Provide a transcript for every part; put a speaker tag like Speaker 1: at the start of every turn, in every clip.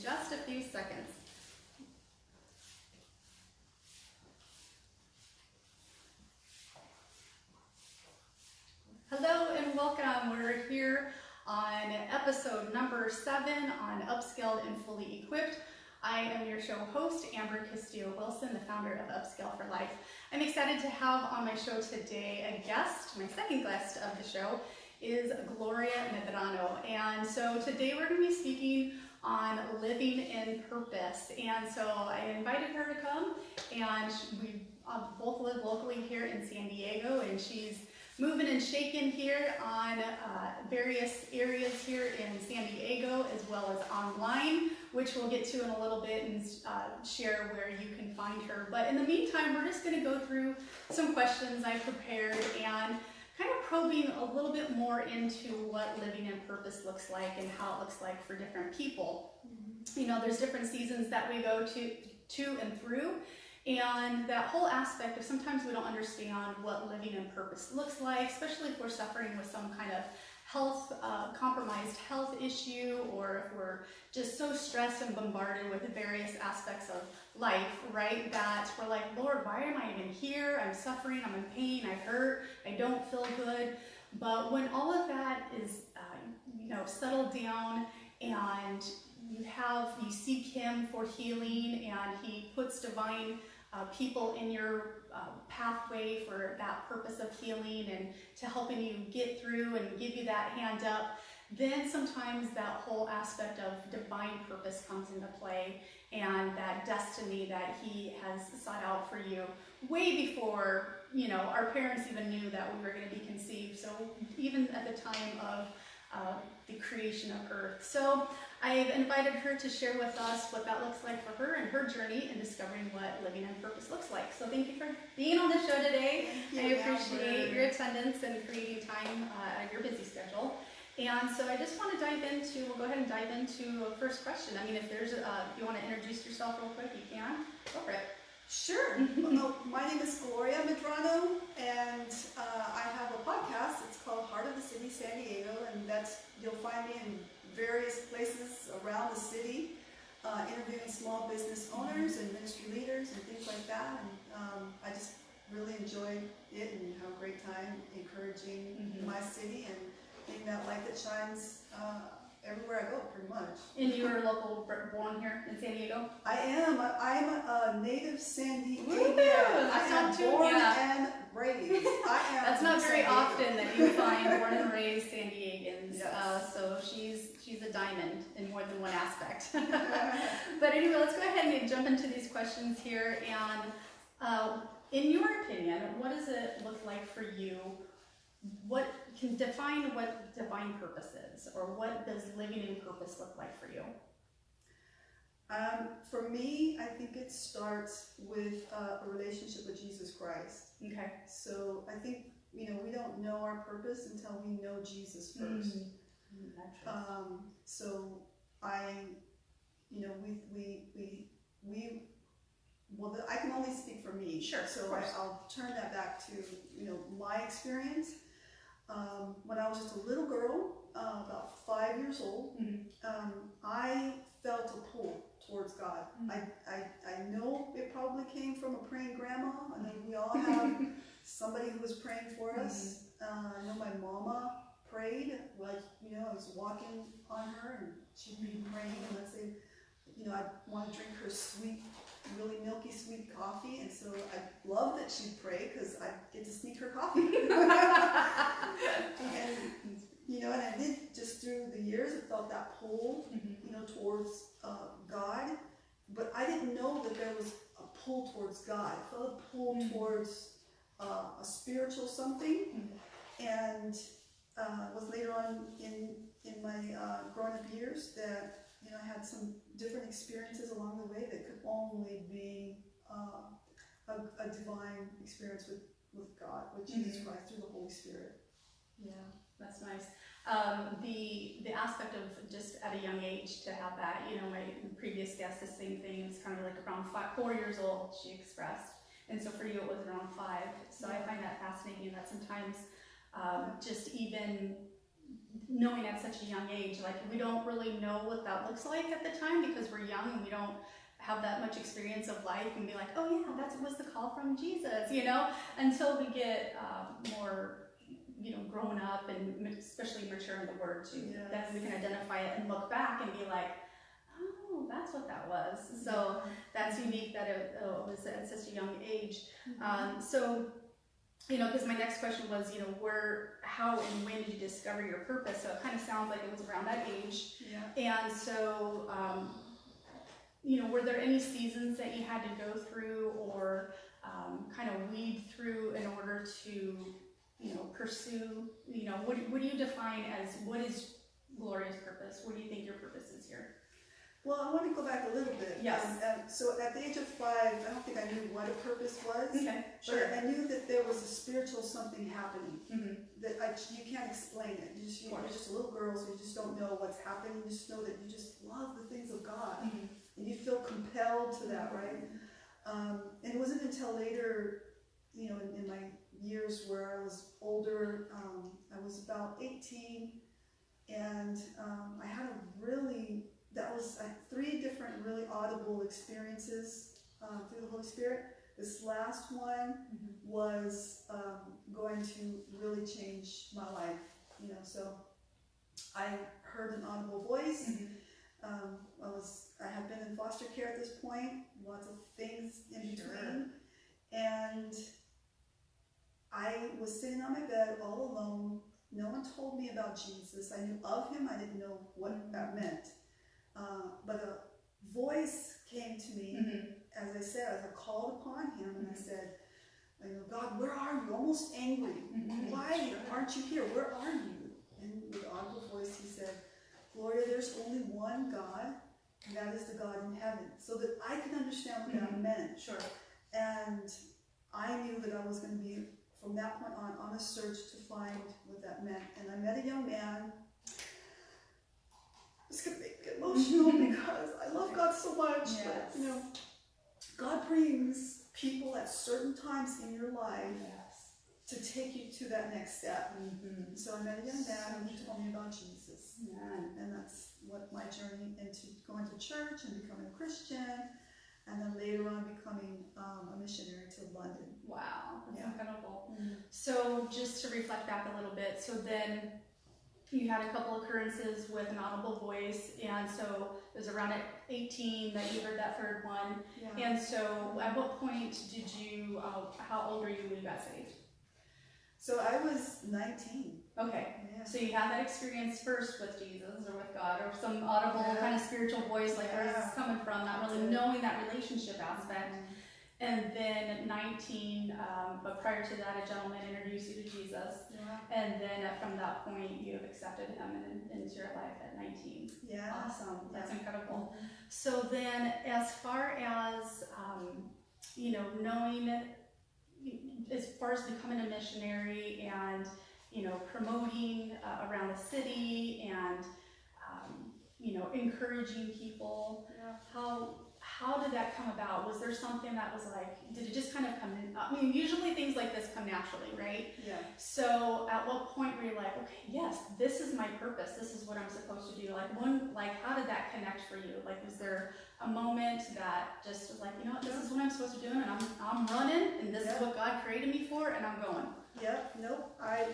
Speaker 1: just a few seconds. Hello and welcome. We're here on episode number 7 on Upscaled and Fully Equipped. I am your show host, Amber Castillo-Wilson, the founder of Upscale for Life. I'm excited to have on my show today a guest. My second guest of the show is Gloria Medrano. And so today we're going to be speaking on living in purpose. And so I invited her to come, and we both live locally here in San Diego, and she's moving and shaking here on various areas here in San Diego, as well as online, which we'll get to in a little bit and share where you can find her. But in the meantime, we're just going to go through some questions I prepared and kind of probing a little bit more into what living in purpose looks like and how it looks like for different people. You know, there's different seasons that we go to and through. And that whole aspect of sometimes we don't understand what living in purpose looks like, especially if we're suffering with some kind of health, compromised health issue, or if we're just so stressed and bombarded with various aspects of life, right? That we're like, Lord, why am I even here? I'm suffering, I'm in pain, I hurt, I don't feel good. But when all of that is, settled down and you seek Him for healing, and He puts divine people in your pathway for that purpose of healing and to helping you get through and give you that hand up, then sometimes that whole aspect of divine purpose comes into play, and that destiny that He has sought out for you way before, our parents even knew that we were going to be conceived. So even at the time of the creation of Earth. So I've invited her to share with us what that looks like for her and her journey in discovering what living in purpose looks like. So thank you for being on the show today. I appreciate your attendance and creating time out of your busy schedule. And so I just want to we'll go ahead and dive into a first question. I mean, if you want to introduce yourself real quick, you can. Go for it.
Speaker 2: Sure. My name is Gloria Medrano, and I have a podcast. It's called Heart of the City, San Diego, and you'll find me in various places around the city, interviewing small business owners and ministry leaders and things like that. And I just really enjoy it and have a great time encouraging my city and being that light that shines everywhere I go, pretty much.
Speaker 1: And you were local, born here in San Diego?
Speaker 2: I am. I'm a native San Diego.
Speaker 1: That's not too
Speaker 2: born and raised. I am.
Speaker 1: That's not very often that you find born and raised San Diegans.
Speaker 2: Yes.
Speaker 1: So she's a diamond in more than one aspect. But anyway, let's go ahead and jump into these questions here. And in your opinion, what does it look like for you? What can define what divine purpose is, or what does living in purpose look like for you?
Speaker 2: For me, I think it starts with a relationship with Jesus Christ. Okay. So I think, we don't know our purpose until we know Jesus first. So I can only speak for me.
Speaker 1: Sure.
Speaker 2: So I'll turn that back to, my experience. When I was just a little girl, about 5 years old, I felt a pull towards God. I know it probably came from a praying grandma. I know we all have somebody who was praying for us. I know my mama prayed. I was walking on her, and she'd be praying, and let's say, I want to drink her sweet, really milky sweet coffee, and so I love that she'd pray because I get to sneak her coffee. And I did, just through the years, I felt that pull, towards God, but I didn't know that there was a pull towards God. I felt a pull towards a spiritual something, and it was later on in my growing up years that I had some different experiences along the way that could only be a divine experience with God, with Jesus Christ, through the Holy Spirit.
Speaker 1: Yeah, that's nice. The aspect of just at a young age to have that, my previous guest, the same thing. It's kind of like around 4 years old, she expressed. And so for you, it was around 5. So I find that fascinating that sometimes just even knowing at such a young age, like we don't really know what that looks like at the time because we're young and we don't have that much experience of life and be like, oh yeah, that was the call from Jesus, you know, until we get more, you know, grown up and especially mature in the Word too.
Speaker 2: Yes.
Speaker 1: Then we can identify it and look back and be like, oh, that's what that was. So that's unique that it was at such a young age. So, you know, because my next question was, you know, how and when did you discover your purpose? So it kind of sounds like it was around that age.
Speaker 2: Yeah.
Speaker 1: And so, you know, were there any seasons that you had to go through or kind of weed through in order to, you know, pursue, you know, what do you define as, what is Gloria's purpose? What do you think your purpose is here?
Speaker 2: Well, I want to go back a little bit.
Speaker 1: Yes.
Speaker 2: So at the age of 5, I don't think I knew what a purpose was.
Speaker 1: Okay, sure.
Speaker 2: But I knew that there was a spiritual something happening. That you can't explain it. You're just a little girl, so you just don't know what's happening. You just know that you just love the things of God. And you feel compelled to that, right? And it wasn't until later, you know, in my years where I was older, I was about 18, and I had that was 3 different really audible experiences through the Holy Spirit. This last one was going to really change my life, you know, so I heard an audible voice. I had been in foster care at this point, lots of things in between, and I was sitting on my bed all alone. No one told me about Jesus. I knew of him, I didn't know what that meant. But a voice came to me, as I said, as I called upon him, and I said, you know, God, where are you? Almost angry. Why aren't you here? Where are you? And with audible voice, he said, Gloria, there's only one God, and that is the God in heaven. So that I could understand what that meant.
Speaker 1: Sure.
Speaker 2: And I knew that I was going to be, from that point on a search to find what that meant. And I met a young man. It's going to make me emotional because I love God so much.
Speaker 1: Yes.
Speaker 2: But, you know, God brings people at certain times in your life to take you to that next step. So I met a young man and he told me about Jesus. And that's what my journey into going to church and becoming a Christian, and then later on becoming a missionary to London.
Speaker 1: Wow, that's incredible. So just to reflect back a little bit, so then you had a couple occurrences with an audible voice, and so it was around at 18 that you heard that third one. And so at what point did you, how old were you when you got saved?
Speaker 2: So I was 19.
Speaker 1: Okay, so you had that experience first with Jesus or with God, or some audible kind of spiritual voice, like where is this coming from, not really knowing that relationship aspect. And then 19, but prior to that, a gentleman introduced you to Jesus. And then from that point, you have accepted him into your life at 19. Awesome. That's incredible. So then, as far as, you know, knowing, as far as becoming a missionary and, you know, promoting around the city and, you know, encouraging people, how did that come about? Was there something that was like, did it just kind of come in? I mean, usually things like this come naturally, right? So at what point were you like, okay, yes, this is my purpose. This is what I'm supposed to do. Like how did that connect for you? Like, was there a moment that just was like, you know what, this is what I'm supposed to do, and I'm running, and this is what God created me for, and I'm going.
Speaker 2: I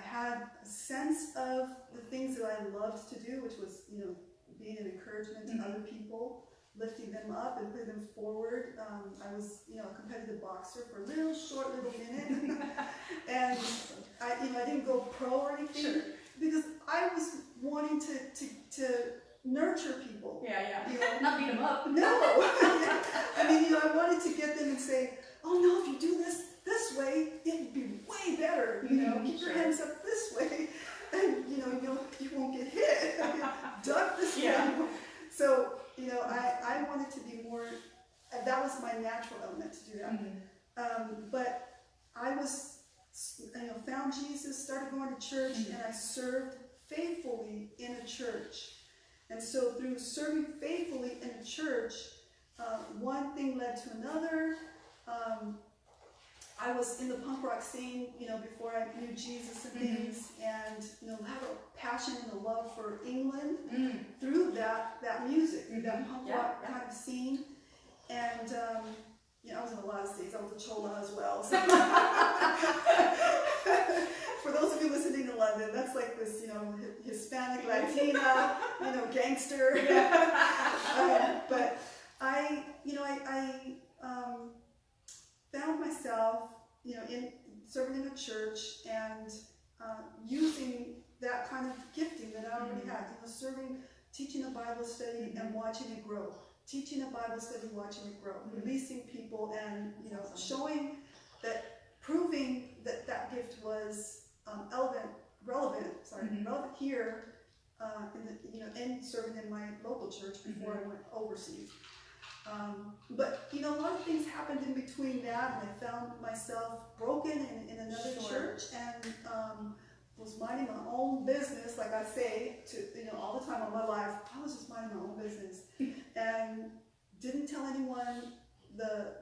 Speaker 2: had a sense of the things that I loved to do, which was, you know, being an encouragement to other people, lifting them up and putting them forward. I was, you know, a competitive boxer for a little minute, and I didn't go pro or anything because I was wanting to nurture people. You know?
Speaker 1: Not beat them up.
Speaker 2: No. I mean, you know, I wanted to get them and say, oh no, if you do this way, it'd be way better. You know, keep your hands up this way, and you know, you won't get hit. Duck this way. So, you know, I wanted to be more. That was my natural element to do that. But I was, you know, found Jesus, started going to church, and I served faithfully in a church. And so through serving faithfully in a church, one thing led to another. I was in the punk rock scene, before I knew Jesus and things, and had a passion and a love for England through that music, that punk rock kind of scene, and I was in a lot of states. I was a chola as well. So for those of you listening to London, that's like this, Hispanic, Latina, gangster. But I found myself, in serving in a church and using that kind of gifting that I already had, serving, teaching a Bible study and watching it grow. Teaching a Bible study, watching it grow, releasing people, and proving that gift was relevant here, in serving in my local church before I went overseas. But a lot of things happened in between that, and I found myself broken in another church, and was minding my own business, like I say, all the time of my life. I was just minding my own business, and didn't tell anyone the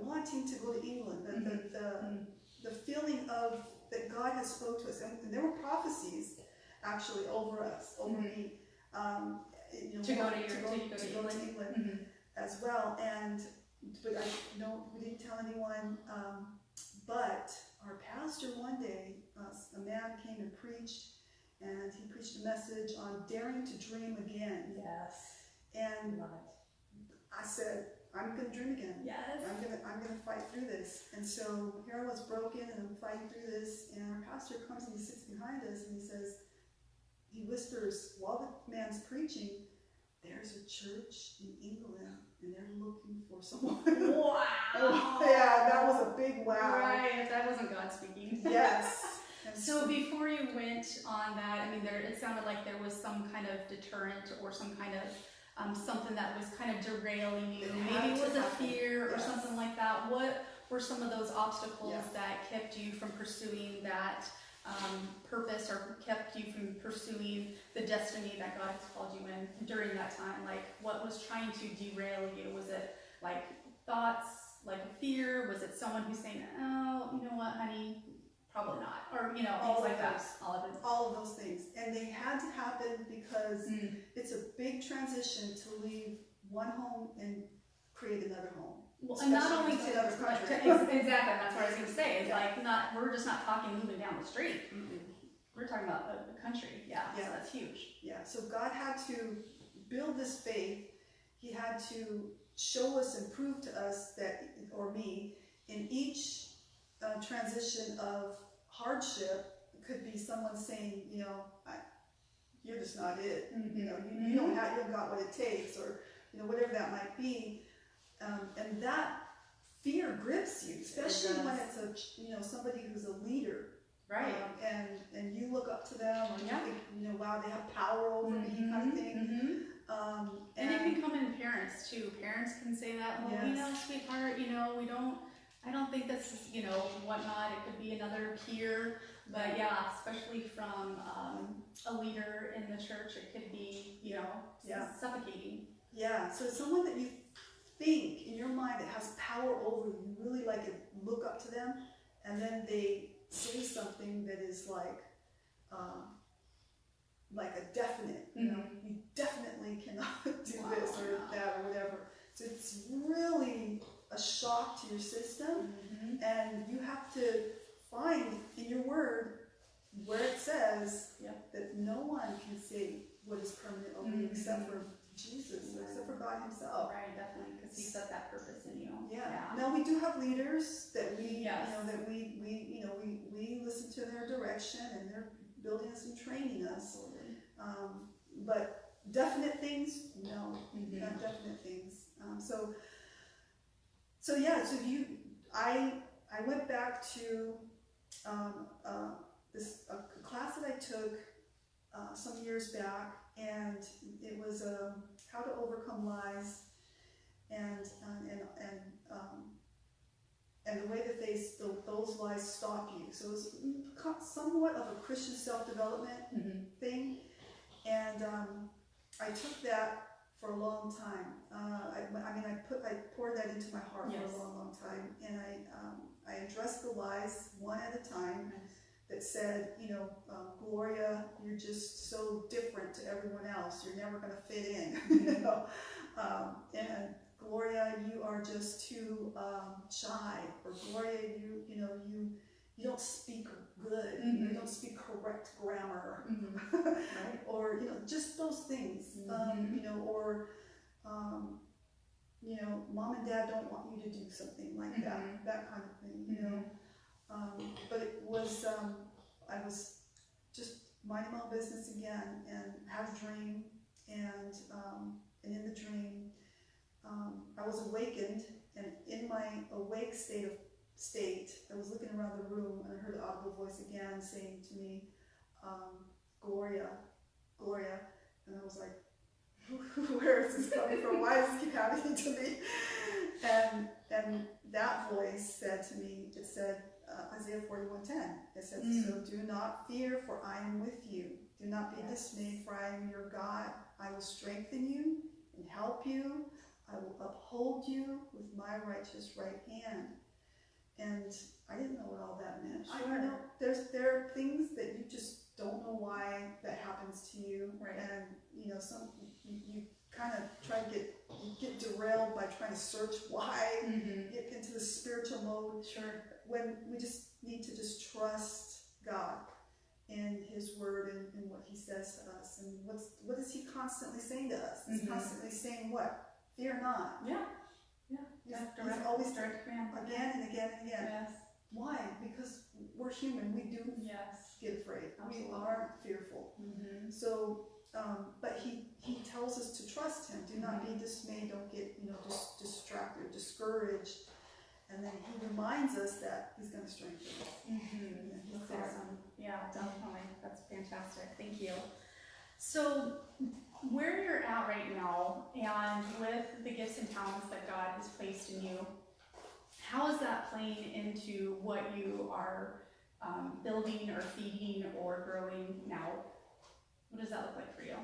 Speaker 2: wanting to go to England, the feeling of that God has spoke to us, and there were prophecies actually over us, over me, to go to England as well, but we didn't tell anyone. But our pastor one day, a man came and preached, and he preached a message on daring to dream again.
Speaker 1: Yes.
Speaker 2: And I said, I'm going to dream again.
Speaker 1: Yes.
Speaker 2: I'm going to fight through this. And so here I was broken, and I'm fighting through this, and our pastor comes and he sits behind us, and he whispers while the man's preaching, there's a church in England, and they're looking for someone.
Speaker 1: Wow.
Speaker 2: Yeah, that was a big wow.
Speaker 1: Right, that wasn't God speaking.
Speaker 2: Yes.
Speaker 1: So before you went on that, it sounded like there was some kind of deterrent or some kind of something that was kind of derailing you. Maybe it was a fear or something like that. What were some of those obstacles that kept you from pursuing that purpose, or kept you from pursuing the destiny that God has called you in during that time? Like, what was trying to derail you? Was it like thoughts, like fear? Was it someone who's saying, oh, you know what, honey, probably not, or things like that?
Speaker 2: All of those things, and they had to happen because it's a big transition to leave one home and create another home.
Speaker 1: Well, and not only to
Speaker 2: another country.
Speaker 1: Exactly, that's what I was going to say. It's like we're just not talking moving down the street. We're talking about the country. So that's huge.
Speaker 2: Yeah. So God had to build this faith. He had to show us and prove to us that, or me, in each transition of hardship, could be someone saying, you're just not it. You don't got what it takes, or whatever that might be. And that fear grips you, especially when it's somebody who's a leader,
Speaker 1: right?
Speaker 2: And you look up to them, or you think, wow, they have power over me, kind of thing.
Speaker 1: And it can come in parents too. Parents can say that, well, sweetheart, I don't think this is, whatnot. It could be another peer, but especially from a leader in the church, it could be, suffocating.
Speaker 2: Yeah. So someone that you think in your mind that has power over you, really look up to them, and then they say something that is like a definite, you definitely cannot do this or that or whatever. So it's really a shock to your system, and you have to find in your word where it says that no one can say what is permanent over you except for Jesus, except for God Himself.
Speaker 1: Right, definitely, because He set that purpose in you.
Speaker 2: Now we do have leaders that we, that we listen to their direction, and they're building us and training us. But definite things, no, not definite things. I went back to this class that I took some years back, and it was how to overcome lies, and the way that those lies stop you. So it was somewhat of a Christian self-development thing, and I took that for a long time. I poured that into my heart
Speaker 1: Yes.
Speaker 2: for a long, long time, and I addressed the lies one at a time that said, Gloria, you're just so different to everyone else. You're never going to fit in, and Gloria, you are just too shy, or Gloria, you don't speak good, you don't speak correct grammar,
Speaker 1: Right.
Speaker 2: or just those things, mom and dad don't want you to do something like that kind of thing, but it was I was just minding my own business again, and had a dream, and in the dream I was awakened, and in my awake state, I was looking around the room, and I heard an audible voice again saying to me, Gloria, Gloria, and I was like, where is this coming from? Why does this keep happening to me? And that voice said to me, it said, Isaiah 41:10, it said, so do not fear, for I am with you. Do not be dismayed, for I am your God. I will strengthen you and help you. I will uphold you with my righteous right hand. And I didn't know what all that meant.
Speaker 1: Sure.
Speaker 2: I know there are things that you just don't know why that happens to you,
Speaker 1: right.
Speaker 2: And you kind of try to get derailed by trying to search why, get into the spiritual mode.
Speaker 1: Sure.
Speaker 2: When we just need to just trust God and His Word and what He says to us, and what is He constantly saying to us? He's constantly saying what? Fear not.
Speaker 1: Yeah.
Speaker 2: He's always
Speaker 1: direct command.
Speaker 2: Again and again and again.
Speaker 1: Yes.
Speaker 2: Why? Because we're human. We do get afraid.
Speaker 1: Absolutely.
Speaker 2: We are fearful. So, but he tells us to trust Him. Do not be dismayed. Don't get distracted, discouraged. And then He reminds us that He's going to strengthen us.
Speaker 1: That's awesome. Yeah, definitely. That's fantastic. Thank you. So, where you're at right now, and with the gifts and talents that God has placed in you, how is that playing into what you are building or feeding or growing now? What does that look like for you?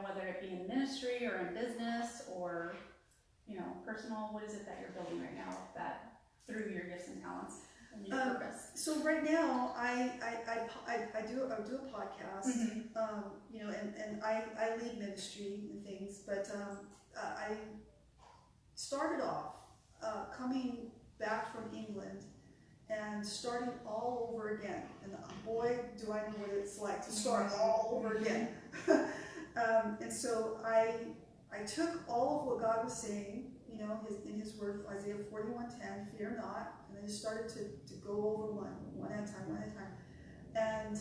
Speaker 1: Whether it be in ministry or in business or, personal, what is it that you're building right now that through your gifts and talents and your purpose?
Speaker 2: So right now, I do a podcast, and I lead ministry and things, but I started off coming back from England and starting all over again, and boy, do I know what it's like to start all over again. And so I took all of what God was saying, in His Word, Isaiah 41:10, fear not, and I just started to go over one at a time. And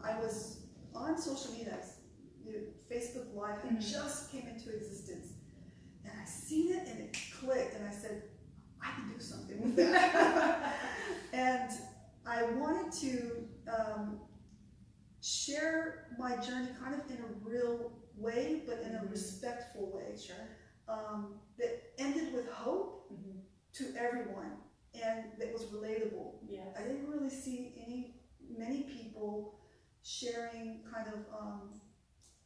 Speaker 2: I was on social media. Facebook Live had just came into existence, and I seen it and it clicked, and I said, I can do something with that. And I wanted to share my journey kind of in a real way, but in a respectful way.
Speaker 1: Sure.
Speaker 2: That ended with hope to everyone, and that was relatable.
Speaker 1: Yes.
Speaker 2: I didn't really see many people sharing kind of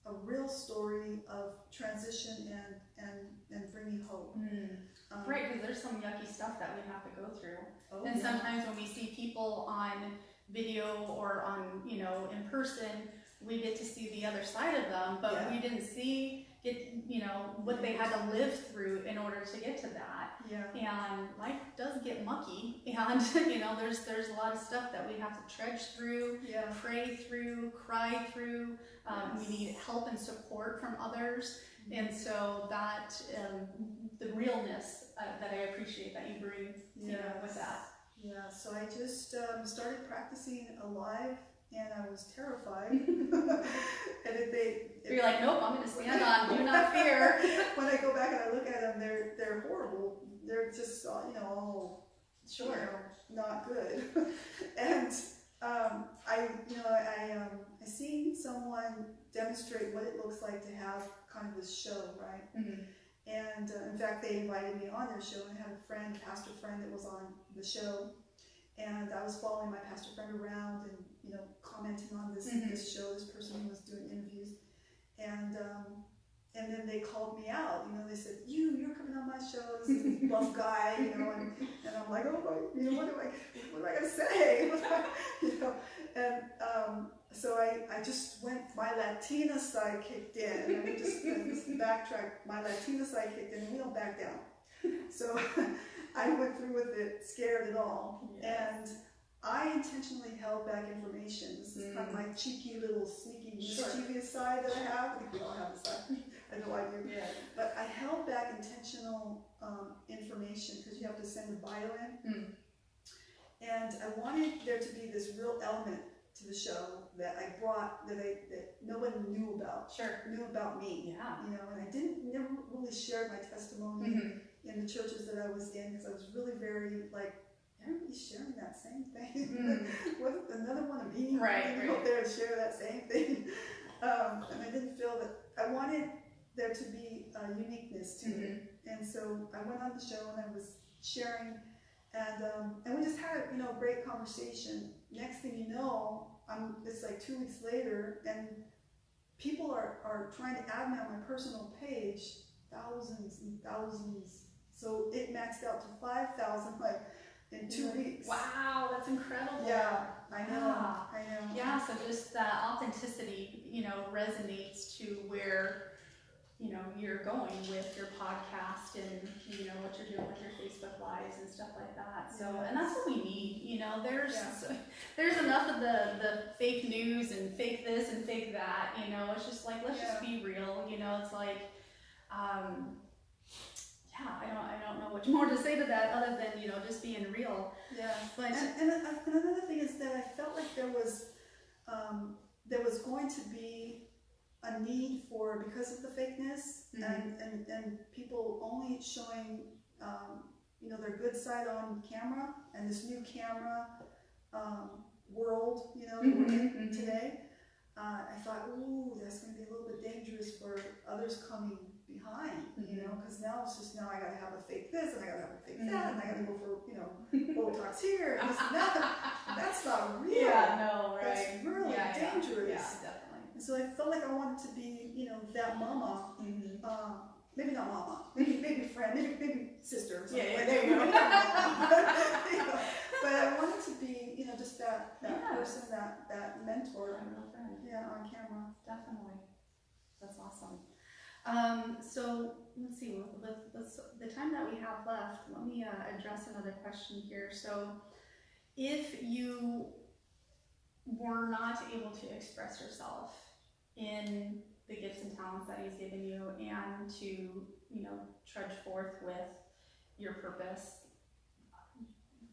Speaker 2: a real story of transition and bringing hope.
Speaker 1: Right, because there's some yucky stuff that we have to go through.
Speaker 2: Oh,
Speaker 1: And sometimes when we see people on video or on, in person, we get to see the other side of them, but we didn't what they had to live through in order to get to that.
Speaker 2: Yeah.
Speaker 1: And life does get mucky, and there's a lot of stuff that we have to trudge through, pray through, cry through. We need help and support from others, and so that the realness that I appreciate that you bring, with that.
Speaker 2: Yeah. So I just started practicing live, and I was terrified. And
Speaker 1: You're like, nope, I'm going to stand on. Do not fear.
Speaker 2: When I go back and I look at them, they're horrible. They're just all not good. And I seen someone demonstrate what it looks like to have kind of this show, right? And in fact, they invited me on their show, and I had a pastor friend that was on the show, and I was following my pastor friend around and commenting on this show, this person who was doing interviews, and and then they called me out. They said, you're coming on my show. This is this buff guy, and I'm like, oh my, what am I gonna say? And so I just went. My Latina side kicked in. I mean, just backtrack. My Latina side kicked in, and we don't back down. So I went through with it, scared at all, and I intentionally held back information. This is kind of my cheeky little sneaky mischievous side that I have. I think we all have this side. I know I do. Yeah. But I held back intentional information because you have to send a bio in. And I wanted there to be this real element to the show that I brought that no one knew about. Knew about me. Yeah. And I never really shared my testimony in the churches that I was in because I was really very like, everybody's sharing that same thing. Wasn't another one of me out there to share that same thing? And I didn't feel that I wanted there to be a uniqueness to it. And so I went on the show and I was sharing, and we just had a great conversation. Next thing you know, it's like 2 weeks later, and people are trying to add me on my personal page, thousands and thousands. So it maxed out to 5,000 in 2 weeks.
Speaker 1: Wow, that's incredible.
Speaker 2: Yeah, I know.
Speaker 1: Yeah, so just that authenticity, resonates to where, you're going with your podcast and, what you're doing with your Facebook Lives and stuff like that. So, and that's what we need, there's enough of the fake news and fake this and fake that, it's just like, let's just be real, it's like, I don't know much more to say to that other than, just being real. Yeah. But
Speaker 2: and another thing is that I felt like there was going to be a need for, because of the fakeness and people only showing, their good side on camera, and this new camera world, that we're in today. I thought, ooh, that's going to be a little bit dangerous for others coming behind, because now it's just, I got to have a fake this, and I got to have a fake that, and I got to go for, Botox here, and this and that. That's not real.
Speaker 1: Yeah, no, right.
Speaker 2: That's really dangerous.
Speaker 1: Yeah, definitely.
Speaker 2: And so I felt like I wanted to be, that mama, maybe not mama, maybe friend, maybe sister or something.
Speaker 1: Yeah, there you go.
Speaker 2: But I wanted to be, just that person, that mentor. Yeah, on camera.
Speaker 1: Definitely. That's awesome. So let's see, the time that we have left, let me address another question here. So if you were not able to express yourself in the gifts and talents that he's given you and to, trudge forth with your purpose,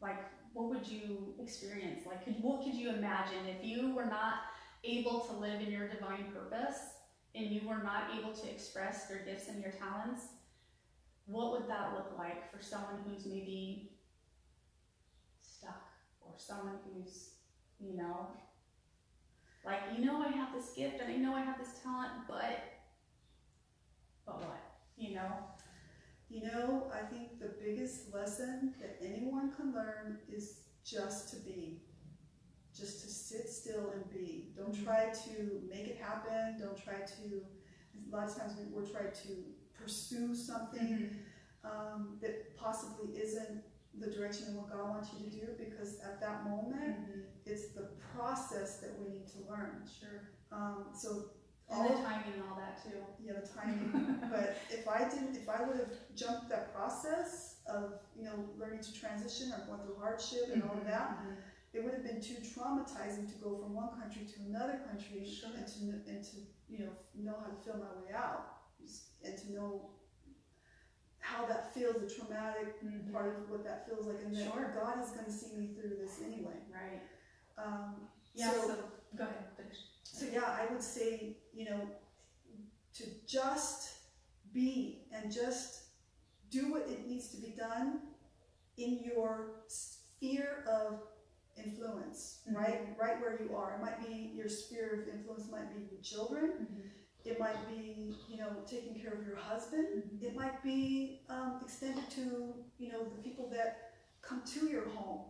Speaker 1: like, what would you experience? Like, what could you imagine if you were not able to live in your divine purpose and you were not able to express your gifts and your talents? What would that look like for someone who's maybe stuck, or someone who's, like, I have this gift and I know I have this talent, but what?
Speaker 2: I think the biggest lesson that anyone can learn is just to be. Just to sit still and be. Don't try to make it happen. Don't try to, a lot of times we're trying to pursue something that possibly isn't the direction of what God wants you to do, because at that moment, it's the process that we need to learn.
Speaker 1: Sure.
Speaker 2: And
Speaker 1: the timing and all that too.
Speaker 2: Yeah, the timing. But if I would have jumped that process of, learning to transition or going through hardship and all of that, it would have been too traumatizing to go from one country to another country, and to know how to feel my way out, and to know how that feels, the traumatic part of what that feels like, and that God is going to see me through this anyway.
Speaker 1: Right.
Speaker 2: So
Speaker 1: go ahead, finish.
Speaker 2: So I would say, to just be and just do what it needs to be done in your sphere of influence, right where you are. It might be your sphere of influence, might be your children, it might be taking care of your husband, it might be extended to the people that come to your home.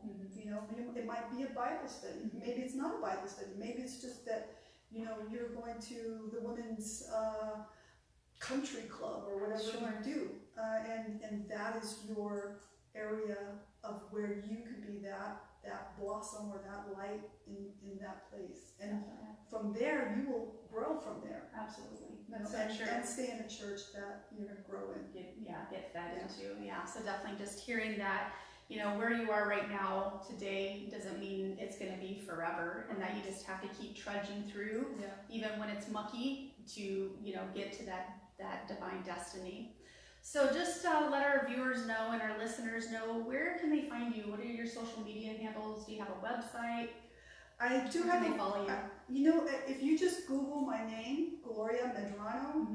Speaker 2: It might be a Bible study, maybe it's not a Bible study, maybe it's just that you're going to the women's country club or whatever
Speaker 1: Sure.
Speaker 2: you do, and that is your area of where you could be that blossom or that light in that place, and from there you will grow from there.
Speaker 1: Absolutely.
Speaker 2: That's
Speaker 1: so true.
Speaker 2: And stay in a church that you're going to grow in.
Speaker 1: Get fed into. Yeah, so definitely just hearing that, you know, where you are right now today doesn't mean it's going to be forever, and that you just have to keep trudging through, even when it's mucky, to, you know, get to that divine destiny. So just let our viewers know and our listeners know, where can they find you? What are your social media handles? Do you have a website?
Speaker 2: I do have.
Speaker 1: Can they follow you?
Speaker 2: You know, if you just Google my name, Gloria Medrano,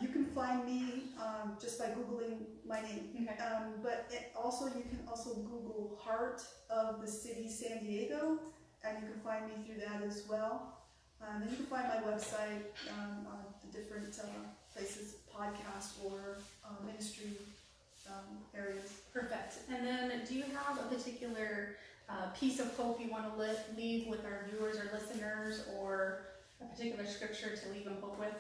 Speaker 2: you can find me just by Googling my name.
Speaker 1: Okay.
Speaker 2: But you can also Google Heart of the City San Diego, and you can find me through that as well. Then you can find my website on the different places, podcast or ministry areas.
Speaker 1: Perfect. And then do you have a particular piece of hope you want to leave with our viewers or listeners, or a particular scripture to leave them hope with?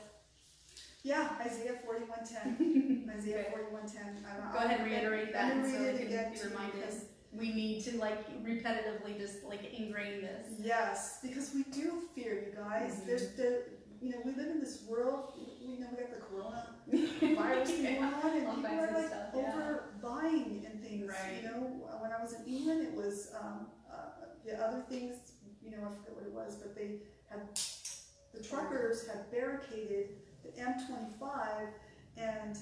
Speaker 2: Yeah, Isaiah 41:10. Isaiah 41:10.
Speaker 1: Go ahead and reiterate that,
Speaker 2: so
Speaker 1: we
Speaker 2: it
Speaker 1: can be reminded. We need to repetitively just ingrain this.
Speaker 2: Yes, because we do fear, you guys. There's we live in this world. We got the coronavirus going on, and people are overbuying and things.
Speaker 1: Right.
Speaker 2: You know, when I was in England, it was the other things. You know, I forget what it was, but the truckers had barricaded the M25, and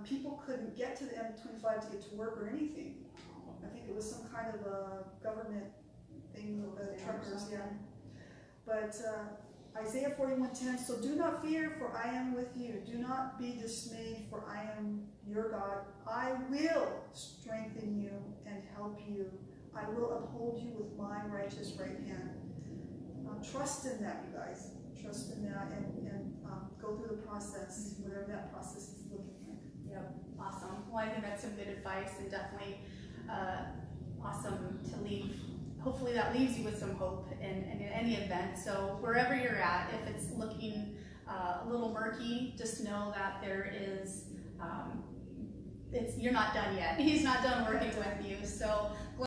Speaker 2: people couldn't get to the M25 to get to work or anything. I think it was some kind of a government thing with the truckers, But Isaiah 41:10, so do not fear, for I am with you. Do not be dismayed, for I am your God. I will strengthen you and help you. I will uphold you with my righteous right hand. Trust in that, you guys. Trust in that, and go through the process, whatever that process is looking like.
Speaker 1: Yep, awesome. Well, I think that's some good advice, and definitely awesome to leave. Hopefully that leaves you with some hope in any event. So wherever you're at, if it's looking a little murky, just know that there is, you're not done yet. He's not done working with you. So